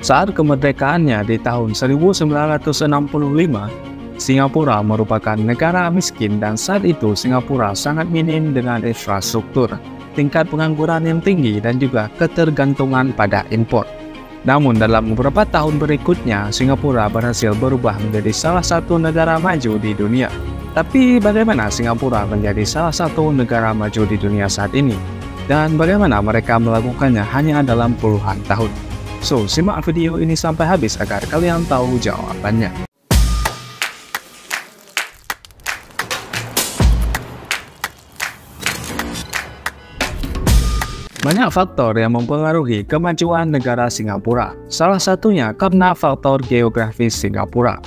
Saat kemerdekaannya di tahun 1965, Singapura merupakan negara miskin dan saat itu Singapura sangat minim dengan infrastruktur, tingkat pengangguran yang tinggi dan juga ketergantungan pada impor. Namun dalam beberapa tahun berikutnya, Singapura berhasil berubah menjadi salah satu negara maju di dunia. Tapi bagaimana Singapura menjadi salah satu negara maju di dunia saat ini? Dan bagaimana mereka melakukannya hanya dalam puluhan tahun? So, simak video ini sampai habis agar kalian tahu jawabannya. Banyak faktor yang mempengaruhi kemajuan negara Singapura. Salah satunya karena faktor geografis Singapura.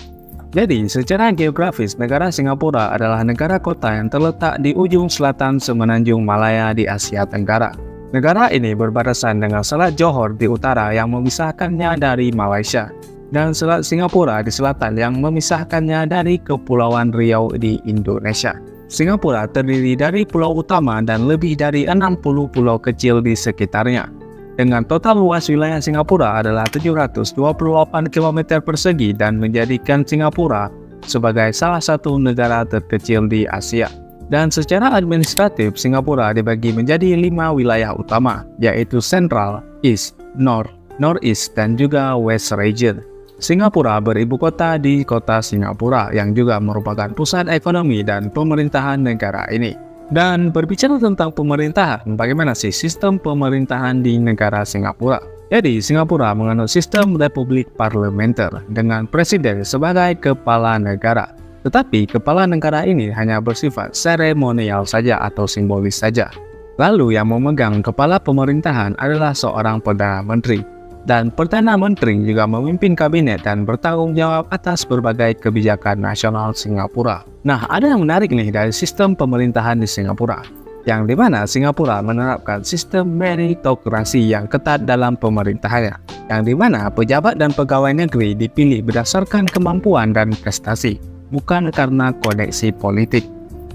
Jadi, secara geografis, negara Singapura adalah negara kota yang terletak di ujung selatan semenanjung Malaya di Asia Tenggara. Negara ini berbatasan dengan Selat Johor di utara yang memisahkannya dari Malaysia, dan Selat Singapura di selatan yang memisahkannya dari Kepulauan Riau di Indonesia. Singapura terdiri dari pulau utama dan lebih dari 60 pulau kecil di sekitarnya. Dengan total luas wilayah Singapura adalah 728 km persegi dan menjadikan Singapura sebagai salah satu negara terkecil di Asia. Dan secara administratif, Singapura dibagi menjadi 5 wilayah utama, yaitu Central, East, North, Northeast, dan juga West Region. Singapura beribu kota di kota Singapura yang juga merupakan pusat ekonomi dan pemerintahan negara ini. Dan berbicara tentang pemerintahan, bagaimana sih sistem pemerintahan di negara Singapura? Jadi, Singapura menganut sistem republik parlementer dengan presiden sebagai kepala negara. Tetapi kepala negara ini hanya bersifat seremonial saja atau simbolis saja. Lalu yang memegang kepala pemerintahan adalah seorang Perdana Menteri. Dan Perdana Menteri juga memimpin kabinet dan bertanggung jawab atas berbagai kebijakan nasional Singapura. Nah, ada yang menarik nih dari sistem pemerintahan di Singapura, yang dimana Singapura menerapkan sistem meritokrasi yang ketat dalam pemerintahannya, yang dimana pejabat dan pegawai negeri dipilih berdasarkan kemampuan dan prestasi, bukan karena koneksi politik.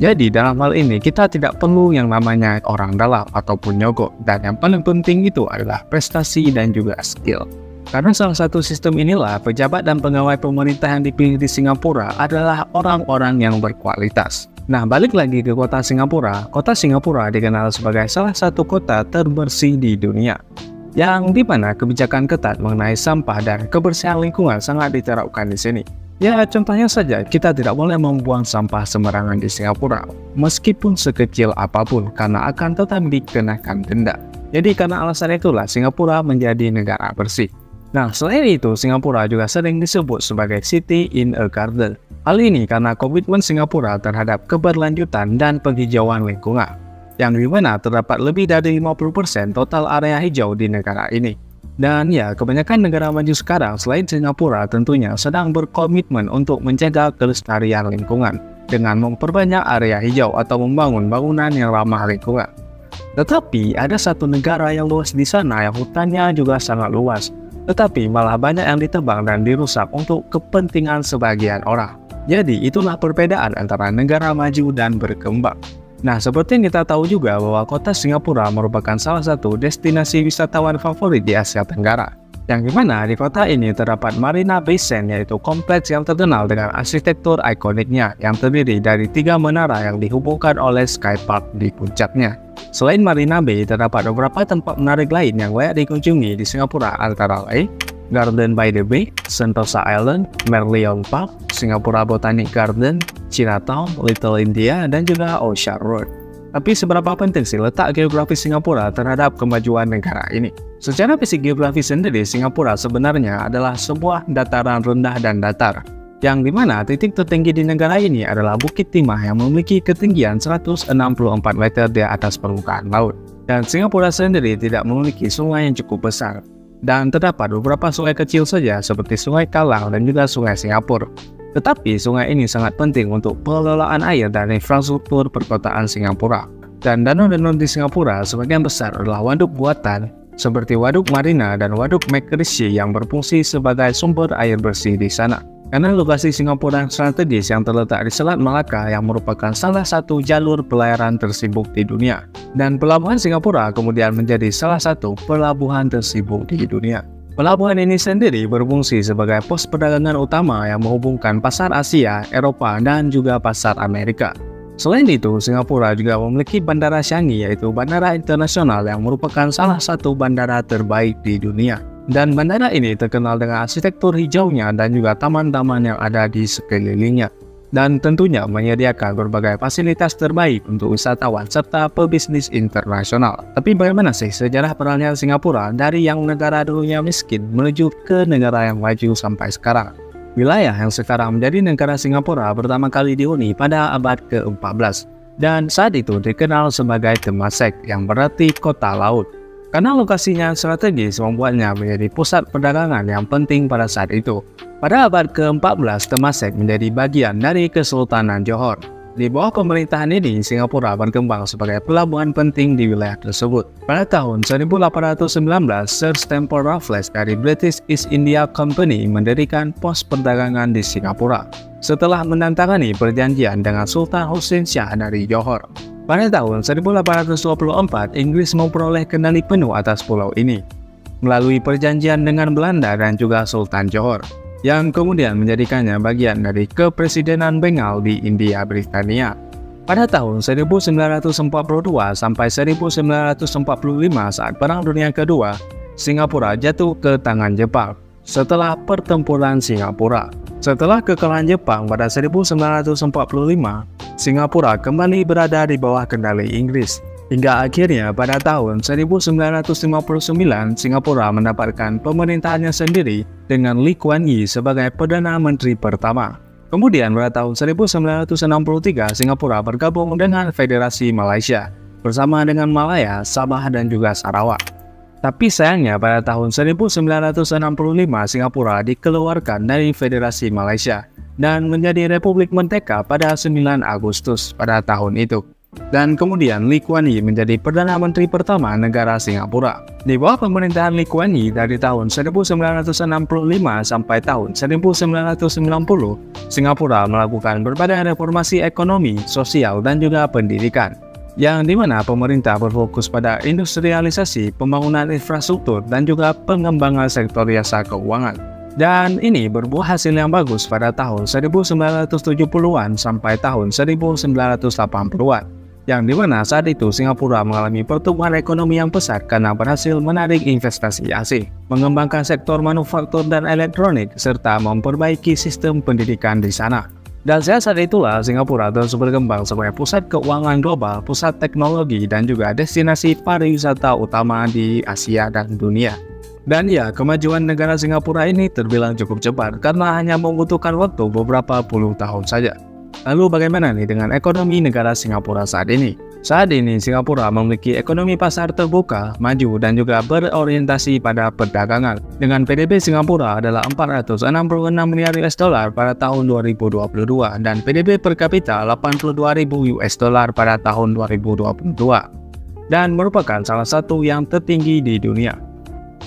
Jadi dalam hal ini kita tidak perlu yang namanya orang dalam ataupun nyogok, dan yang paling penting itu adalah prestasi dan juga skill. Karena salah satu sistem inilah pejabat dan pegawai pemerintah yang dipilih di Singapura adalah orang-orang yang berkualitas. Nah, balik lagi ke kota Singapura dikenal sebagai salah satu kota terbersih di dunia, yang dimana kebijakan ketat mengenai sampah dan kebersihan lingkungan sangat diterapkan di sini. Ya, contohnya saja, kita tidak boleh membuang sampah sembarangan di Singapura, meskipun sekecil apapun, karena akan tetap dikenakan denda. Jadi karena alasan itulah Singapura menjadi negara bersih. Nah, selain itu, Singapura juga sering disebut sebagai City in a Garden. Hal ini karena komitmen Singapura terhadap keberlanjutan dan penghijauan lingkungan, yang dimana terdapat lebih dari 50% total area hijau di negara ini. Dan ya, kebanyakan negara maju sekarang selain Singapura tentunya sedang berkomitmen untuk menjaga kelestarian lingkungan dengan memperbanyak area hijau atau membangun bangunan yang ramah lingkungan. Tetapi ada satu negara yang luas di sana yang hutannya juga sangat luas, tetapi malah banyak yang ditebang dan dirusak untuk kepentingan sebagian orang. Jadi itulah perbedaan antara negara maju dan berkembang. Nah, seperti yang kita tahu juga bahwa kota Singapura merupakan salah satu destinasi wisatawan favorit di Asia Tenggara, yang dimana di kota ini terdapat Marina Bay Sands, yaitu kompleks yang terkenal dengan arsitektur ikoniknya yang terdiri dari 3 menara yang dihubungkan oleh Sky Park di puncaknya. Selain Marina Bay, terdapat beberapa tempat menarik lain yang layak dikunjungi di Singapura, antara lain Garden by the Bay, Sentosa Island, Merlion Park, Singapura Botanic Garden, Chinatown, Little India, dan juga Ocean Road. Tapi seberapa penting sih letak geografis Singapura terhadap kemajuan negara ini? Secara fisik geografis sendiri, Singapura sebenarnya adalah sebuah dataran rendah dan datar, yang dimana titik tertinggi di negara ini adalah Bukit Timah yang memiliki ketinggian 164 meter di atas permukaan laut. Dan Singapura sendiri tidak memiliki sungai yang cukup besar, dan terdapat beberapa sungai kecil saja seperti Sungai Kalang dan juga Sungai Singapura. Tetapi sungai ini sangat penting untuk pengelolaan air dan infrastruktur perkotaan Singapura. Dan danau-danau di Singapura sebagian besar adalah waduk buatan seperti Waduk Marina dan Waduk Macritchie yang berfungsi sebagai sumber air bersih di sana. Karena lokasi Singapura yang strategis yang terletak di Selat Malaka yang merupakan salah satu jalur pelayaran tersibuk di dunia. Dan pelabuhan Singapura kemudian menjadi salah satu pelabuhan tersibuk di dunia. Pelabuhan ini sendiri berfungsi sebagai pos perdagangan utama yang menghubungkan pasar Asia, Eropa, dan juga pasar Amerika. Selain itu, Singapura juga memiliki Bandara Changi, yaitu bandara internasional yang merupakan salah satu bandara terbaik di dunia. Dan bandara ini terkenal dengan arsitektur hijaunya dan juga taman-taman yang ada di sekelilingnya. Dan tentunya menyediakan berbagai fasilitas terbaik untuk wisatawan serta pebisnis internasional. Tapi bagaimana sih sejarah peralihan Singapura dari yang negara dulunya miskin menuju ke negara yang maju sampai sekarang? Wilayah yang sekarang menjadi negara Singapura pertama kali dihuni pada abad ke-14 dan saat itu dikenal sebagai Temasek yang berarti kota laut. Karena lokasinya strategis membuatnya menjadi pusat perdagangan yang penting pada saat itu. Pada abad ke-14, Temasek menjadi bagian dari Kesultanan Johor. Di bawah pemerintahan ini, Singapura berkembang sebagai pelabuhan penting di wilayah tersebut. Pada tahun 1819, Sir Stamford Raffles dari British East India Company mendirikan pos perdagangan di Singapura setelah menandatangani perjanjian dengan Sultan Hussein Shah dari Johor. Pada tahun 1824, Inggris memperoleh kendali penuh atas pulau ini melalui perjanjian dengan Belanda dan juga Sultan Johor, yang kemudian menjadikannya bagian dari Kepresidenan Bengal di India Britania. Pada tahun 1942 sampai 1945 saat Perang Dunia Kedua, Singapura jatuh ke tangan Jepang setelah pertempuran Singapura. Setelah kekalahan Jepang pada 1945, Singapura kembali berada di bawah kendali Inggris. Hingga akhirnya pada tahun 1959, Singapura mendapatkan pemerintahannya sendiri dengan Lee Kuan Yew sebagai Perdana Menteri pertama. Kemudian pada tahun 1963, Singapura bergabung dengan Federasi Malaysia bersama dengan Malaya, Sabah, dan juga Sarawak. Tapi sayangnya pada tahun 1965, Singapura dikeluarkan dari Federasi Malaysia dan menjadi Republik Merdeka pada 9 Agustus pada tahun itu. Dan kemudian Lee Kuan Yew menjadi Perdana Menteri pertama negara Singapura. Di bawah pemerintahan Lee Kuan Yew dari tahun 1965 sampai tahun 1990, Singapura melakukan berbagai reformasi ekonomi, sosial, dan juga pendidikan, yang dimana pemerintah berfokus pada industrialisasi, pembangunan infrastruktur, dan juga pengembangan sektor jasa keuangan. Dan ini berbuah hasil yang bagus pada tahun 1970-an sampai tahun 1980-an. Yang dimana saat itu Singapura mengalami pertumbuhan ekonomi yang pesat karena berhasil menarik investasi asing, mengembangkan sektor manufaktur dan elektronik, serta memperbaiki sistem pendidikan di sana. Dan saat itulah Singapura terus berkembang sebagai pusat keuangan global, pusat teknologi, dan juga destinasi pariwisata utama di Asia dan dunia. Dan ya, kemajuan negara Singapura ini terbilang cukup cepat karena hanya membutuhkan waktu beberapa puluh tahun saja. Lalu bagaimana nih dengan ekonomi negara Singapura saat ini? Saat ini Singapura memiliki ekonomi pasar terbuka, maju, dan juga berorientasi pada perdagangan. Dengan PDB Singapura adalah 466 miliar US dollar pada tahun 2022 dan PDB per kapita 82.000 US dollar pada tahun 2022 dan merupakan salah satu yang tertinggi di dunia.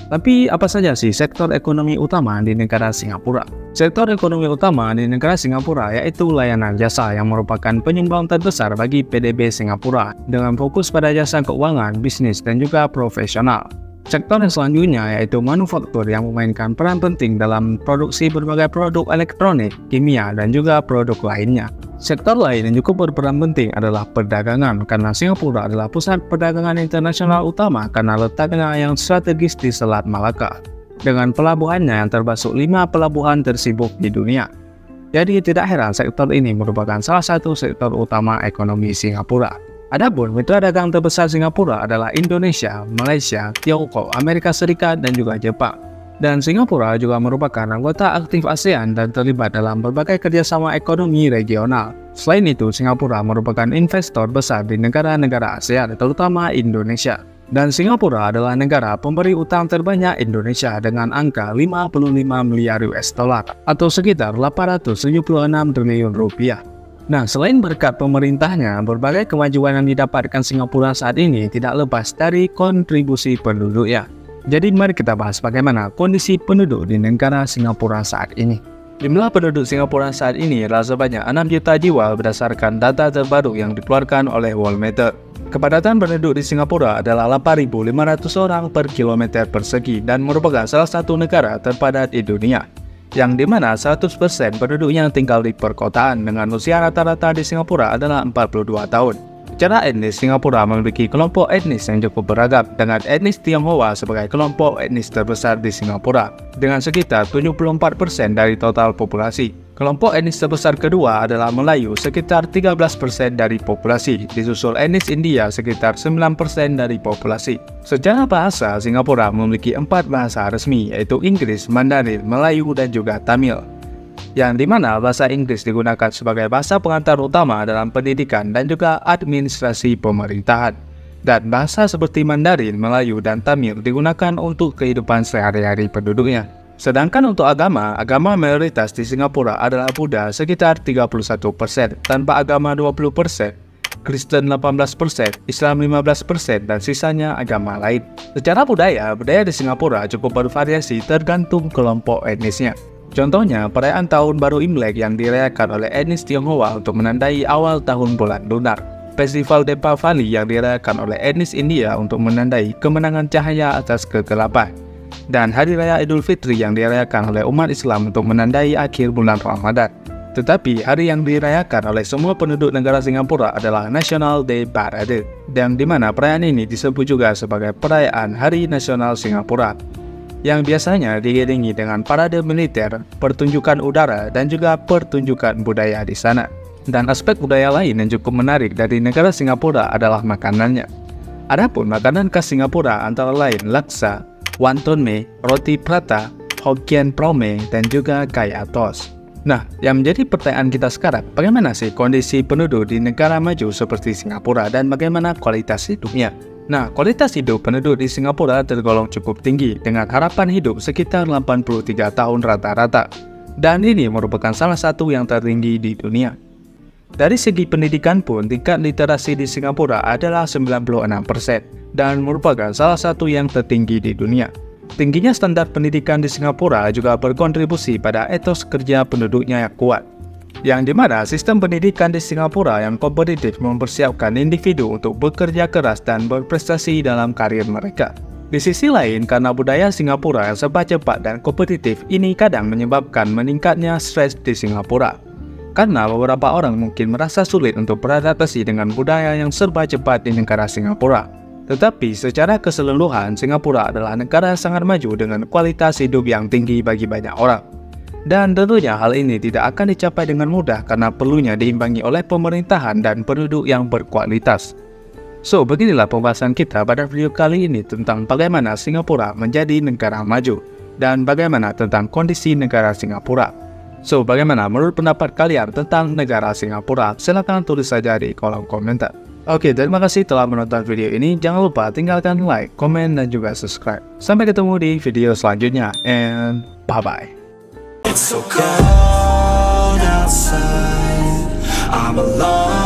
Tapi apa saja sih sektor ekonomi utama di negara Singapura? Sektor ekonomi utama di negara Singapura yaitu layanan jasa yang merupakan penyumbang terbesar bagi PDB Singapura dengan fokus pada jasa keuangan, bisnis, dan juga profesional. Sektor yang selanjutnya yaitu manufaktur yang memainkan peran penting dalam produksi berbagai produk elektronik, kimia, dan juga produk lainnya. Sektor lain yang cukup berperan penting adalah perdagangan karena Singapura adalah pusat perdagangan internasional utama karena letaknya yang strategis di Selat Malaka dengan pelabuhannya yang termasuk 5 pelabuhan tersibuk di dunia. Jadi tidak heran sektor ini merupakan salah satu sektor utama ekonomi Singapura. Adapun mitra dagang terbesar Singapura adalah Indonesia, Malaysia, Tiongkok, Amerika Serikat, dan juga Jepang. Dan Singapura juga merupakan anggota aktif ASEAN dan terlibat dalam berbagai kerjasama ekonomi regional. Selain itu, Singapura merupakan investor besar di negara-negara ASEAN, terutama Indonesia. Dan Singapura adalah negara pemberi utang terbanyak Indonesia dengan angka 55 miliar US dollar atau sekitar 876 triliun rupiah. Nah, selain berkat pemerintahnya, berbagai kemajuan yang didapatkan Singapura saat ini tidak lepas dari kontribusi penduduknya. Jadi mari kita bahas bagaimana kondisi penduduk di negara Singapura saat ini. Jumlah penduduk Singapura saat ini adalah sebanyak 6 juta jiwa berdasarkan data terbaru yang dikeluarkan oleh Worldmeter. Kepadatan penduduk di Singapura adalah 8.500 orang per kilometer persegi dan merupakan salah satu negara terpadat di dunia, yang dimana 100% penduduk yang tinggal di perkotaan dengan usia rata-rata di Singapura adalah 42 tahun. Secara etnis, Singapura memiliki kelompok etnis yang cukup beragam, dengan etnis Tionghoa sebagai kelompok etnis terbesar di Singapura, dengan sekitar 74% dari total populasi. Kelompok etnis terbesar kedua adalah Melayu, sekitar 13% dari populasi, disusul etnis India sekitar 9% dari populasi. Secara bahasa, Singapura memiliki 4 bahasa resmi, yaitu Inggris, Mandarin, Melayu, dan juga Tamil, yang dimana bahasa Inggris digunakan sebagai bahasa pengantar utama dalam pendidikan dan juga administrasi pemerintahan. Dan bahasa seperti Mandarin, Melayu, dan Tamil digunakan untuk kehidupan sehari-hari penduduknya. Sedangkan untuk agama mayoritas di Singapura adalah Buddha sekitar 31%, tanpa agama 20%, Kristen 18%, Islam 15%, dan sisanya agama lain. Secara budaya di Singapura cukup bervariasi tergantung kelompok etnisnya. Contohnya, perayaan Tahun Baru Imlek yang dirayakan oleh etnis Tionghoa untuk menandai awal tahun bulan lunar. Festival Deepavali yang dirayakan oleh etnis India untuk menandai kemenangan cahaya atas kegelapan. Dan Hari Raya Idul Fitri yang dirayakan oleh umat Islam untuk menandai akhir bulan Ramadan. Tetapi hari yang dirayakan oleh semua penduduk negara Singapura adalah National Day Parade, yang dimana perayaan ini disebut juga sebagai perayaan Hari Nasional Singapura, yang biasanya diiringi dengan parade militer, pertunjukan udara, dan juga pertunjukan budaya di sana. Dan aspek budaya lain yang cukup menarik dari negara Singapura adalah makanannya. Adapun makanan khas Singapura antara lain laksa, wonton mee, roti prata, Hokkien prawn mee, dan juga kaya toast. Nah, yang menjadi pertanyaan kita sekarang, bagaimana sih kondisi penduduk di negara maju seperti Singapura dan bagaimana kualitas hidupnya? Nah, kualitas hidup penduduk di Singapura tergolong cukup tinggi dengan harapan hidup sekitar 83 tahun rata-rata. Dan ini merupakan salah satu yang tertinggi di dunia. Dari segi pendidikan pun, tingkat literasi di Singapura adalah 96% dan merupakan salah satu yang tertinggi di dunia. Tingginya standar pendidikan di Singapura juga berkontribusi pada etos kerja penduduknya yang kuat, yang dimana sistem pendidikan di Singapura yang kompetitif mempersiapkan individu untuk bekerja keras dan berprestasi dalam karir mereka. Di sisi lain, karena budaya Singapura yang serba cepat dan kompetitif ini kadang menyebabkan meningkatnya stres di Singapura. Karena beberapa orang mungkin merasa sulit untuk beradaptasi dengan budaya yang serba cepat di negara Singapura. Tetapi secara keseluruhan, Singapura adalah negara yang sangat maju dengan kualitas hidup yang tinggi bagi banyak orang. Dan tentunya hal ini tidak akan dicapai dengan mudah karena perlunya diimbangi oleh pemerintahan dan penduduk yang berkualitas. So, beginilah pembahasan kita pada video kali ini tentang bagaimana Singapura menjadi negara maju dan bagaimana tentang kondisi negara Singapura. So, bagaimana menurut pendapat kalian tentang negara Singapura? Silahkan tulis saja di kolom komentar. Oke, terima kasih telah menonton video ini. Jangan lupa tinggalkan like, komen, dan juga subscribe. Sampai ketemu di video selanjutnya, and bye-bye. It's so cold outside, I'm alone.